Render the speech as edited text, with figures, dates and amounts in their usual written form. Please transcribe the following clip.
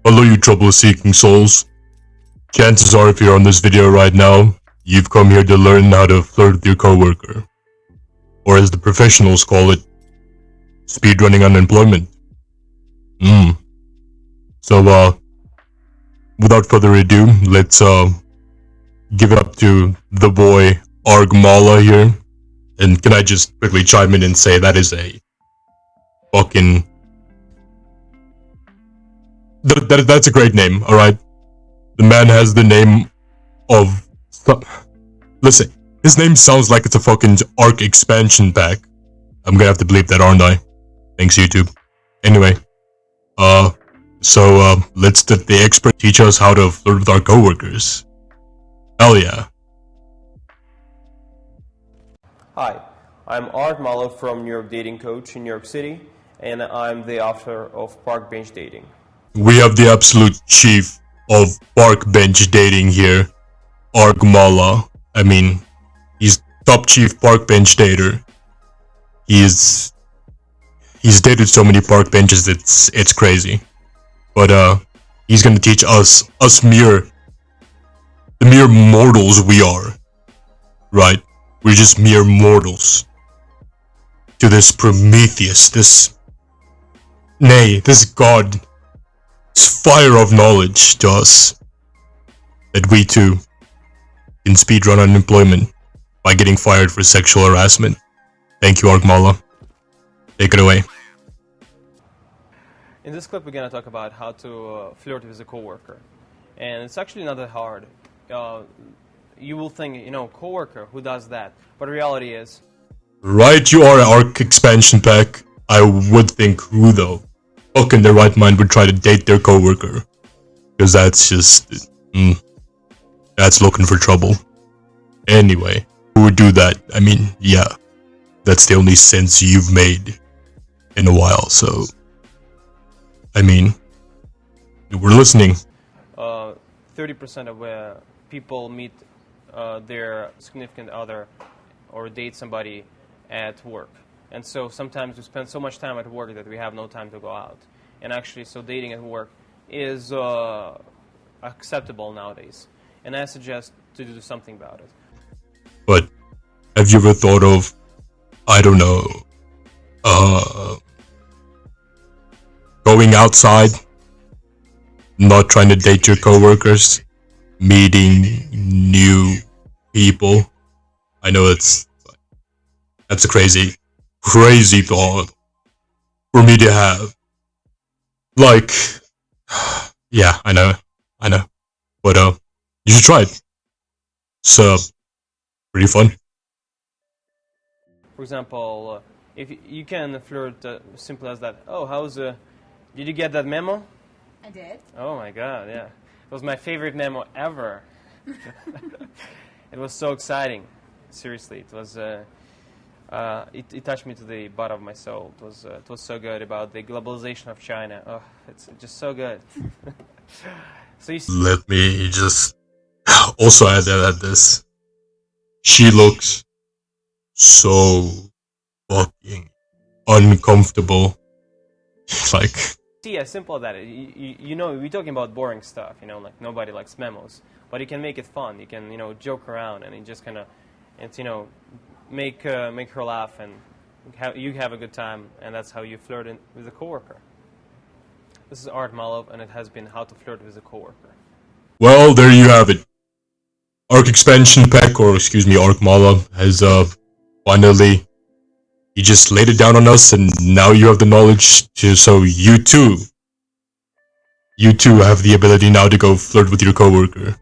Hello, you trouble-seeking souls. Chances are, if you're on this video right now, you've come here to learn how to flirt with your coworker. Or as the professionals call it, speedrunning unemployment. So, without further ado, let's, give it up to the boy, Argmala here. And can I just quickly chime in and say that is a fucking... That's a great name, alright? The man has the name of... Listen, his name sounds like it's a fucking Ark expansion pack. I'm gonna have to bleep that, aren't I? Thanks, YouTube. Anyway, let's let the expert teach us how to flirt with our coworkers. Hell yeah. Hi, I'm Art Malo from New York Dating Coach in New York City, and I'm the author of Park Bench Dating. We have the absolute chief of Park Bench Dating here, Argmala. I mean, he's top chief park bench dater. He's dated so many park benches, it's crazy. But he's gonna teach us the mere mortals we are, right? We're just mere mortals to this Prometheus, this god, this fire of knowledge to us, that we too can speedrun unemployment by getting fired for sexual harassment. Thank you, Argmala. Take it away. In this clip, we're going to talk about how to flirt with a coworker. And it's actually not that hard. You will think, coworker, who does that? But the reality is... Right, you are Ark expansion pack. I would think who though? Fuck in their right mind would try to date their coworker. Because that's just... that's looking for trouble. Anyway, who would do that? I mean, yeah. That's the only sense you've made in a while, so... I mean, we're listening. 30% of where people meet their significant other or date somebody at work. And so sometimes we spend so much time at work that we have no time to go out. And actually, so dating at work is acceptable nowadays. And I suggest to do something about it. But have you ever thought of, I don't know, going outside, not trying to date your coworkers, meeting new people? I know that's a crazy thought for me to have. Like, yeah, I know, but you should try it. It's pretty fun. For example, if you can flirt simple as that. Oh, did you get that memo? I did. Oh my god, yeah. It was my favorite memo ever. It was so exciting. Seriously, it was. It touched me to the bottom of my soul. It was so good about the globalization of China. Oh, it's just so good. So you see. Let me just also add this. She looks so fucking uncomfortable. Like. See, as simple as that. We're talking about boring stuff. Like nobody likes memos, but you can make it fun. You can, joke around and you just kind of, make her laugh and you have a good time, and that's how you flirt with a coworker. This is Art Malov, and it has been how to flirt with a coworker. Well, there you have it. Ark expansion pack, or excuse me, Argmala has finally. He just laid it down on us, and now you have the knowledge so you too have the ability now to go flirt with your coworker.